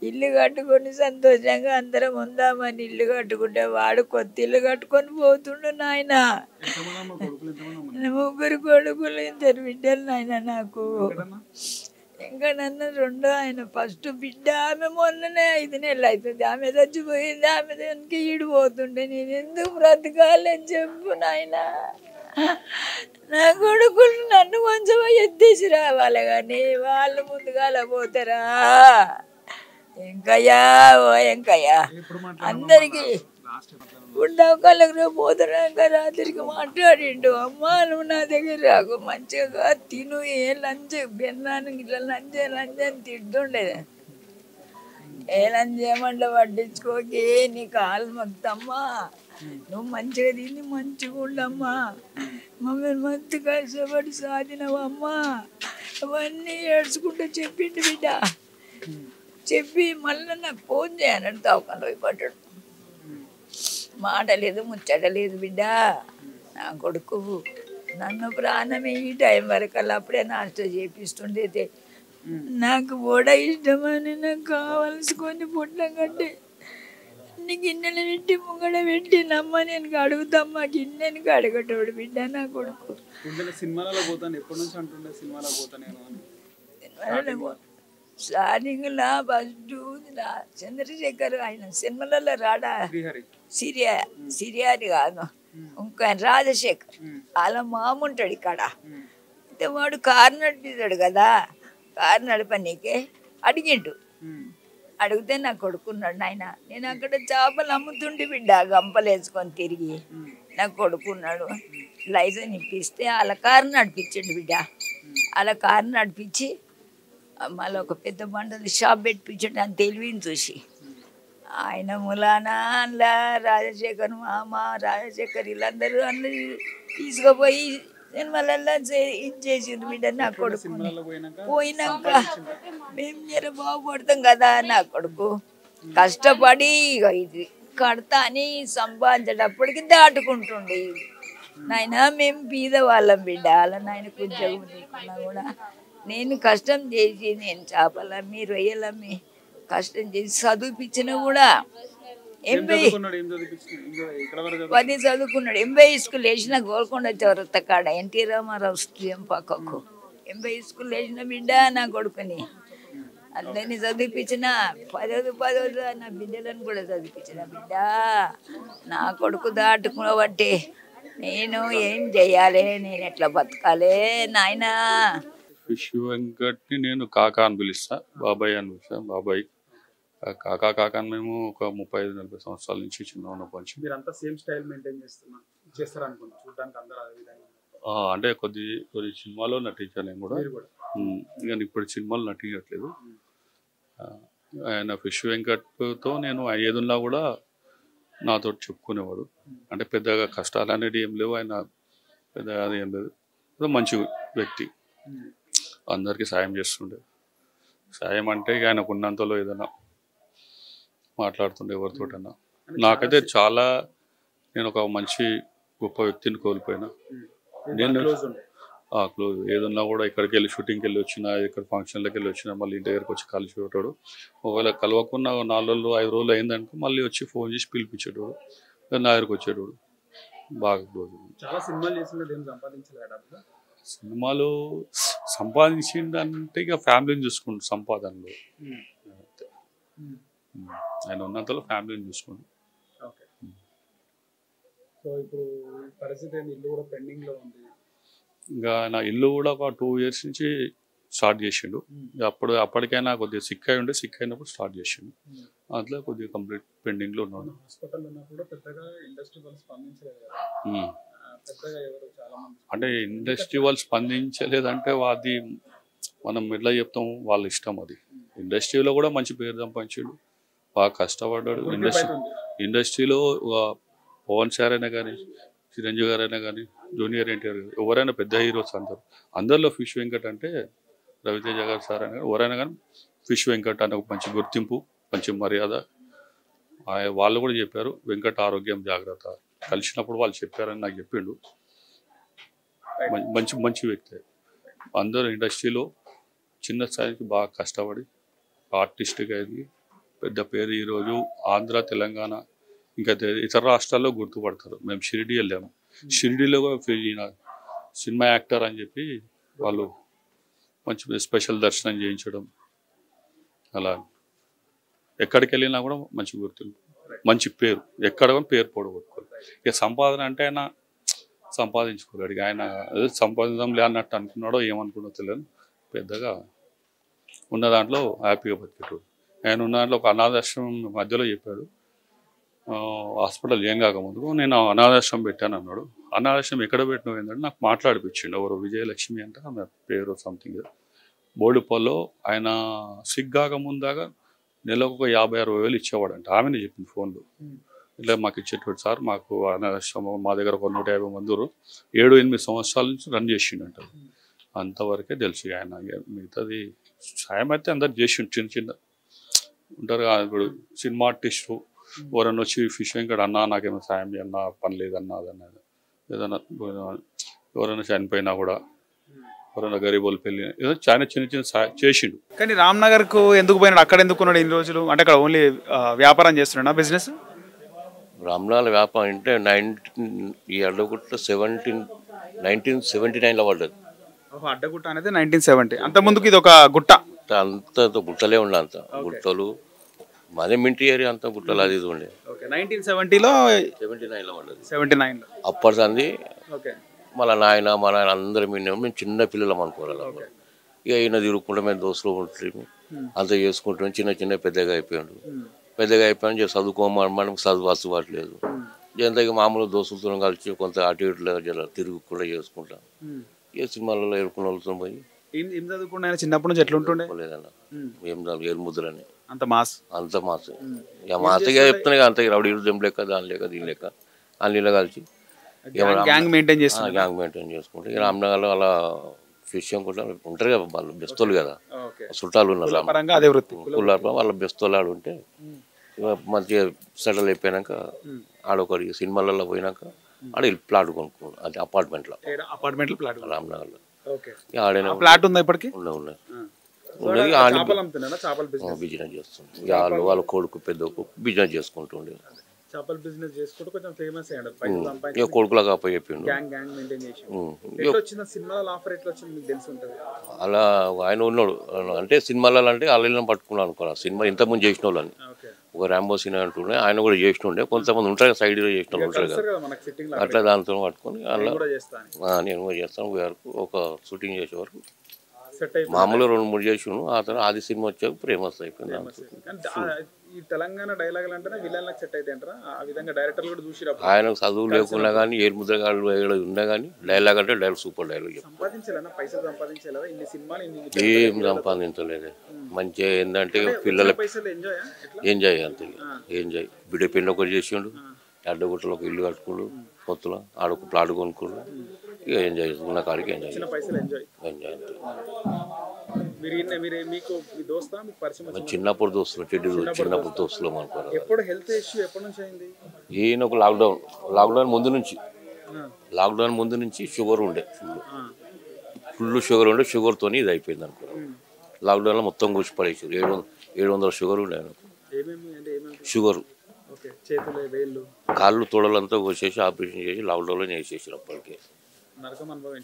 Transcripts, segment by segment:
ఇల్లు కట్టుకొని సంతోషంగా అందరం ఉందామని ఇల్లు కట్టుకుంటే వాడు కొత్త ఇల్లు కట్టుకొని పోతుండు నాయన. ముగ్గురు కొడుకులు, ఇద్దరు బిడ్డలు నాయన నాకు. ఇంకనన్నా రెండో ఆయన ఫస్ట్ బిడ్డ. ఆమె మొన్ననే 5 నెలలు అవుతుంది, ఆమె చచ్చిపోయింది. ఆమె దానికి ఈడిపోతుండే నేను ఎందుకు బ్రతకాలని చెప్పు నాయన. నా కొడుకులు నన్ను కొంచెం ఎత్తేసి రావాలి కానీ వాళ్ళు ముందుగాల పోతారా? ఎంకయ్యా ఓ ఎంకయ్యా అందరికి ఉండవకాలకు పోతున్నాక రాత్రికి మాట్లాడిండు, అమ్మా నువ్వు నా దగ్గర రాకు, మంచిగా తిను, ఏ లంచ్ బెన్నానికి ఇట్లా లంచ్ అని తింటుండేది. ఏ లంచ్ చేయమంటే పట్టించుకోకే, నీ కాలు మొత్తమ్మా, నువ్వు మంచిగా తిని మంచిగా ఉండమ్మా, మమ్మల్ని మంచి కష్టపడి సాధినవమ్మా అవన్నీ ఏడ్చుకుంటూ చెప్పిండు బిడ్డ. చెప్పి మళ్ళీ నాకు ఫోన్ చేయనడు, తవ్వకుండా పోయి పడ్డాడు. మాట లేదు ముచ్చట లేదు బిడ్డ. నా కొడుకు నన్ను ప్రాణమే ఈ టైం వరకు అప్పుడే నాష్ట చేపిస్తుండే. నాకు కూడా ఇష్టమని నాకు కావలసుకొని పుట్టం కంటే నీ గిన్నెలు పెట్టి ముంగడ పెట్టి నమ్మ నేను అడుగుతామ్మా, గిన్నెనికి అడగటోడు బిడ్డ నా కొడుకు. స్టార్టింగ్లా ఫస్ట్ చంద్రశేఖర్ ఆయన సినిమాలలో రాడా, సిరియాని కాదు ఇంకా రాజశేఖర్ అలా మామ ఉంటాడు ఇక్కడ. అయితే వాడు కారు నడిపిస్తాడు కదా, కారు నడపనీకే అడిగిండు. అడిగితే నా కొడుకున్నాడు నాయన. నేను అక్కడ చేపలు అమ్ముతుండే బిడ్డ, గంపలు వేసుకొని తిరిగి. నా కొడుకున్నాడు. లైసెన్స్ ఇప్పిస్తే అలా కారు నడిపించండు బిడ్డ. అలా కారు నడిపించి మళ్ళీ ఒక పెద్ద బండలు షాప్ పెట్టించండి అని తెలివిని చూసి ఆయన ములానా అలా రాజశేఖర్ మామ, రాజశేఖర్ వీళ్ళందరూ అందరూ తీసుకుపోయి సినిమాలల్లో ఇచ్చేసిండ్రు బిడ్డ నా కొడుకు. పోయినాక మేము జర బాగుపడతాం కదా. నా కొడుకు కష్టపడి ఇది కడతా అని సంపాదించేటప్పటికి దాటుకుంటుండే. నాయన మేము బీద వాళ్ళం బిడ్డ, అలా నాయనకు ఉద్యోగం లేకున్నా కూడా నేను కష్టం చేసి నేను చేపలమ్మి రొయ్యలమ్మి కష్టం చేసి చదివిపించిన కూడా 10 చదువుకున్నాడు. 80 స్కూల్ వేసిన గోల్కొండ చౌరత్త కాడ ఎన్టీ రామారావు స్టేడియం పక్కకు 80 స్కూల్ వేసిన బిడ్డ నా కొడుకుని. అందరినీ చదివిపించిన 10 నా బిడ్డలను కూడా చదివిపించిన బిడ్డ. నా కొడుకు దాటుకున్నబట్టి నేను ఏం చెయ్యాలి, నేను ఎట్లా బతకాలి నాయనా. విష్ణు వెంకట్ని నేను కాకా అని పిలుస్తా, బాబాయ్ అని పిలుస్తా. బాబాయ్ కాకా మేము ఒక 35-40 సంవత్సరాల నుంచి చిన్న ఉన్నప్పటి నుంచి. అంటే కొద్ది సినిమాలో నటించాను నేను కూడా, కానీ ఇప్పుడు సినిమాలు నటించట్లేదు. ఆయన విష్ణు వెంకట్తో నేను ఏదున్నా కూడా నాతో చెప్పుకునేవాడు. అంటే పెద్దగా కష్టాలు అనేది ఏం లేవు, ఆయన పెద్దగా అది ఏం లేదు, మంచి వ్యక్తి, అందరికీ సాయం చేస్తుండే. సాయం అంటే ఆయనకు ఉన్నంతలో ఏదైనా మాట్లాడుతుండే ఎవరితోటన్నా. నాకైతే చాలా నేను ఒక మంచి గొప్ప వ్యక్తిని కోల్పోయినా. నేను క్లోజ్ ఏదన్నా కూడా ఇక్కడికి వెళ్ళి షూటింగ్కి వెళ్ళి వచ్చినా, ఇక్కడ ఫంక్షన్లకు వెళ్ళి వచ్చినా మళ్ళీ ఇంటి దగ్గరకు వచ్చి కలిసి పెట్టాడు. ఒకవేళ కలవకున్న 4 రోజులు 5 రోజులు అయిందనుకో మళ్ళీ వచ్చి ఫోన్ చేసి పిలిపించేటోడు, నా దగ్గరకు వచ్చేటోడు. బాగా క్లోజ్. సినిమాలు సంపాదించిందంటే ఇక ఫ్యామిలీని చూసుకుంటు సంపాదనలో ఆయన ఉన్నంతలో ఫ్యామిలీని చూసుకోండి. ఇంకా నా ఇల్లు కూడా ఒక 2 years నుంచి స్టార్ట్ చేసిండు. అప్పటికైనా కొద్దిగా సిక్ అయి ఉండే, సిక్ అయినప్పుడు స్టార్ట్ చేసిండు. అట్లా కొద్దిగా కంప్లీట్ పెండింగ్లో ఉన్నాడు. అంటే ఇండస్ట్రీ వాళ్ళు స్పందించలేదంటే అది మనం ఎట్లా చెప్తాం, వాళ్ళ ఇష్టం. అది ఇండస్ట్రీలో కూడా మంచి పేరు సంపాదించాడు, బాగా కష్టపడ్డాడు. ఇండస్ట్రీలో పవన్ సార్ అయినా కానీ, చిరంజీవి గారు అయినా కానీ, జూనియర్ ఎన్టీఆర్ గారు, ఎవరైనా పెద్ద హీరోస్ అందరిలో ఫిష్ వెంకట్ అంటే రవితేజ గారు సార్ అయినా ఎవరైనా కానీ ఫిష్ వెంకట్ అనే ఒక మంచి గుర్తింపు, మంచి మర్యాద. వాళ్ళు కూడా చెప్పారు వెంకట్ ఆరోగ్యం జాగ్రత్త, కలిసినప్పుడు వాళ్ళు చెప్పారని నాకు చెప్పిండు. మంచి వ్యక్తి. అందరూ ఇండస్ట్రీలో చిన్న స్థాయికి బాగా కష్టపడి ఆర్టిస్ట్గా ఎదిగి పెద్ద పేరు ఈరోజు ఆంధ్ర తెలంగాణ ఇంకా ఇతర రాష్ట్రాల్లో గుర్తుపడతారు. మేము షిరిడి వెళ్ళాము, షిరిడిలో ఈయన సినిమా యాక్టర్ అని చెప్పి వాళ్ళు మంచి స్పెషల్ దర్శనం చేయించడం, అలా ఎక్కడికి వెళ్ళినా కూడా మంచి గుర్తింపు, మంచి పేరు, ఎక్కడ కూడా పేరు పొడగొట్టుకోవాలి. ఇక సంపాదన అంటే ఆయన సంపాదించుకోలేడు, ఆయన సంపాదించడంలే అన్నట్టు అనుకున్నాడో ఏమనుకున్నాడో తెలియదు, పెద్దగా ఉన్న దాంట్లో హ్యాపీగా బతికేటాడు. ఆయన ఉన్న దాంట్లో ఒక అనాథాశ్రమం మధ్యలో చెప్పాడు, హాస్పిటల్ ఏం కాకముందుకు నేను అనాథాశ్రమం పెట్టాను అన్నాడు. అనాథాశ్రమం ఎక్కడ పెట్టినావు ఏంటంటే నాకు మాట్లాడిపించిండు, ఎవరు విజయలక్ష్మి అంటే ఆమె పేరు సంథింగ్, బోడుపల్లో ఆయన సిగ్గాక ముందాగా నెలకు ఒక 50-60 వేలు ఇచ్చేవాడంట. ఆమెనే చెప్పింది ఫోన్లో, ఇట్లా మాకు ఇచ్చేటోడు సార్, మాకు అనాథాశ్రమం మా దగ్గర ఒక 150 మంది 7-8 సంవత్సరాల నుంచి రన్ చేసిండంట. అంతవరకే తెలుసు. ఆయన మిగతాది సాయం అయితే అందరు చేసిండు, చిన్న చిన్న ఉంటారు కదా. ఇప్పుడు సినిమా ఆర్టిస్టు ఎవరన్నా వచ్చి ఫిష్ వెంకట్ అన్నా నాకేమో సాయం చేయన్నా, పని లేదన్నా అదన్నది, ఏదన్నా ఎవరైనా చనిపోయినా కూడా, ఎవరైనా గరీబోళ్ళు పెళ్ళి ఏదో చాలా చిన్న చిన్న చేసిండు. కానీ రామ్నగర్కు ఎందుకు పోయినాడు, అక్కడ ఎందుకు ఉన్నాడు ఇన్ని రోజులు? అంటే అక్కడ ఓన్లీ వ్యాపారం చేస్తున్నాడా, బిజినెస్? రామ్నగర్ వ్యాపారం అంటే ఈ అడ్డగుట్ట 1979లో పడ్డది. అడ్డగుట్ట అనేది 1970. అంత ముందుకు ఇది ఒక గుట్ట, అంత గుట్టలే ఉండే, అంత గుట్టలు మాదే మింటి ఏరియా, అంతా గుట్టలు అది ఇది ఉండే. 1970లో 79లో పడ్డది. 79లో అప్పటి సంది మళ్ళీ నాయన మా నాయన అందరం మేము చిన్న పిల్లలం అనుకోవాలి. ఇక ఈయన తిరుగుకుంటూ మేము దోస్తులు ఉంటుంది అంత చేసుకుంటాం. చిన్న చిన్న పెద్దగా అయిపోయాడు, చదువుకోమని మనకు చదువు వస్తుపట్లేదు. జనతకి మామూలు దోస్తులతో కలిసి కొంత అటు ఇట్లా తిరుగు కూడా చేసుకుంటాం. ఏ సినిమాలలో ఎరుకున్న వాళ్ళతో పోయి చదువుకుంటా. చిన్నప్పటి నుంచి ఎట్లా ఉంటుండే లేదన్న, ఏం ఏరు ముద్రని అంత మాస్ ఇక మాసగా చెప్తున్నాయి. అంత రౌడీ దెం లెక్క, దాని లెక్క, దీని లెక్క అన్నిలో కలిసి గ్యాంగ్ మెయింటైన్ చేసుకుంటే ఇక రామ్నగర్లో అలా విషయం కూడా ఉంటారు కదా, వాళ్ళు బెస్తోళ్ళు కదా, చుట్టాలు ఉన్నారు కుల్లాపురం, వాళ్ళ బెస్తోళ్ళు ఆడు ఉంటే మంచిగా సెటిల్ అయిపోయినాక ఆడొకటి సినిమాలలో పోయినాక ఆడ ప్లాట్ కొనుక్కున్నాడు. అది అపార్ట్మెంట్లో రామ్నగర్లో. ప్లాట్ ఉందా ఇప్పటికి? ఉన్నాయి. బిజినెస్ చేస్తుంది వాళ్ళ కొడుకు పెద్ద బిజినెస్ చేసుకుంటుండే. చేపల బిజినెస్ చేసుకుంటూ కొంచెం ఫేమస్ అయ్యాడు. ఇక కొడుకులాగా అప్ప చెప్పిండు. అలా ఆయన ఉన్నాడు అంటే సినిమాలలో, అంటే వాళ్ళని పట్టుకున్నాను అనుకో. సినిమా ఇంతకుముందు చేసిన వాళ్ళని ఒక ర్యాంబో సినిమా అంటుండే, ఆయన కూడా చేస్తుండే. కొంతమంది ఉంటారు సైడ్ చేసిన వాళ్ళు ఉంటారు కదా, అట్లా దాంతో పట్టుకొని అలా నేను కూడా చేస్తాను. వరకు ఒక షూటింగ్ చేసే వరకు మామూలుగా 2-3 చేసాను. ఆ తర్వాత ఆది సినిమా వచ్చాక ఫేమస్ అయిపోయింది. ఈ తెలంగాణ డైలాగులు అంటేనే విలన్లకు సెట్ అయితే అంటారా? ఆ విధంగా డైరెక్టర్లు కూడా చూసిరా. ఆయన చదువు లేకున్నా కానీ ఏడు ముద్రగాళ్ళు ఉన్నా కానీ డైలాగ్ అంటే డైలాగ్ సూపర్ డైలాగ్. సంపాదించాలన్నా పైసలు సంపాదించాలా? ఇన్ని సినిమాలు ఏం సంపాదించలేదు. మంచిగా ఏంటంటే పిల్లల ఎంజాయ్ అంతే, ఎంజాయ్. బిడ్డ పెళ్ళి ఒకటి చేసిండు, అడ్డగుట్టలో ఒక ఇల్లు కట్టుకోడు, కొత్తలో ఆడొక ప్లాట్ కొనుక్కోడు. ఇక ఎంజాయ్ ఉన్న కాడికి ఎంజాయ్ ఎంజాయ్. చిన్నప్పుడు దోస్తులు, చిన్నప్పుడు దోస్తులు అనుకోరు. ఈయన ఒక లాక్డౌన్ ముందు నుంచి షుగర్ ఉండే, ఫుల్ షుగర్ ఉండే. షుగర్తో ఇది అయిపోయింది అనుకో. లాక్డౌన్లో మొత్తం కూర్చి పడేసారు. 700 షుగర్ ఉండే ఆయనకు. షుగర్ కాళ్ళు తొడలంతా కోసేసి ఆపరేషన్ చేసి లాక్డౌన్లో వేసేసారు. అప్పటికే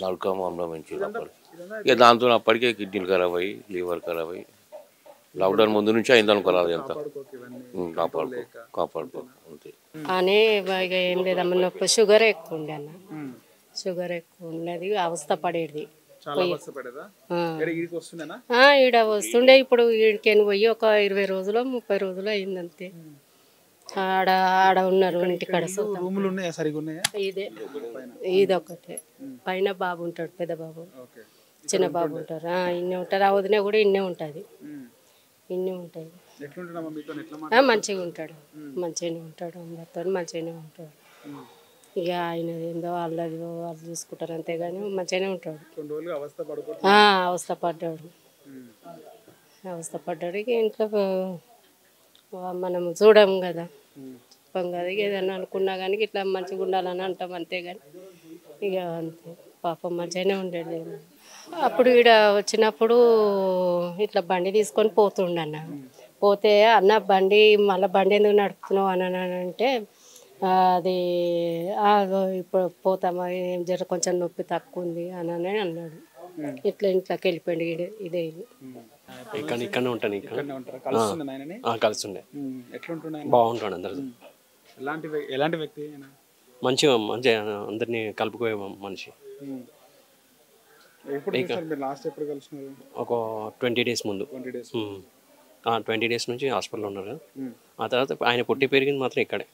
నరకం అనుభవించారు అప్పటికి. ఇక దాంతో అప్పటికే కిడ్నీలు ఖరాబ్ అయ్యి, లివర్ ఖరాబ్ అయ్యి, లాక్డౌన్ ముందు నుంచి అయింది అనుకోరాదు. ఎంత కాపాడుకో అంతే అని. ఇక ఏం లేదమ్మ, నొప్పి షుగర్ ఎక్కువ ఉండే అన్న, షుగర్ ఎక్కువ ఉన్నది, అవస్థ పడేది. ఈడ వస్తుండే. ఇప్పుడు ఈడికేని పోయి ఒక 20 రోజులు 30 రోజులు అయింది అంతే. ఆడ ఉన్నారు ఇంటికాడ. ఇదే ఇది ఒకటే. పైన బాబు ఉంటాడు, పెద్ద బాబు, చిన్న బాబు ఉంటారు. ఇన్నే ఉంటారు. ఆ వదిన కూడా ఇన్నే ఉంటుంది, ఇన్నే ఉంటుంది. మంచిగా ఉంటాడు, మంచిగానే ఉంటాడు. అందరితో మంచిగానే ఉంటాడు. ఇక ఆయన ఏందో వాళ్ళది వాళ్ళు చూసుకుంటారు అంతేగాని మంచిగానే ఉంటాడు. అవస్థ పడ్డాడు. ఇక ఇంట్లో మనం చూడము కదా, చెప్పం కదా. ఇక ఏదన్నా అనుకున్నా కానీ ఇట్లా మంచిగా ఉండాలని అంటాం అంతేగాని ఇక అంతే. పాపం మంచిగానే ఉండేది. అప్పుడు ఈడ వచ్చినప్పుడు ఇట్లా బండి తీసుకొని పోతుండన్న. పోతే అన్న బండి మళ్ళీ బండి ఎందుకు నడుపుతున్నావు అని అంటే అది ఇప్పుడు పోతామా జర కొంచెం నొప్పి తక్కువ ఉంది అని అన్నాడు. ఇట్లా ఇంట్లోకి వెళ్ళిపోయింది. ఇదే ఇక్కడనే ఉంటాను. కలుస్తుండే బాగుంటాడు అందరు. ఎలాంటి వ్యక్తి? మంచిగా అందరినీ కలుపుకోయే మనిషి. ఒక 20 days ముందు, 20 days నుంచి హాస్పిటల్లో ఉన్నారు. ఆ తర్వాత ఆయన పుట్టి పెరిగింది మాత్రం ఇక్కడే.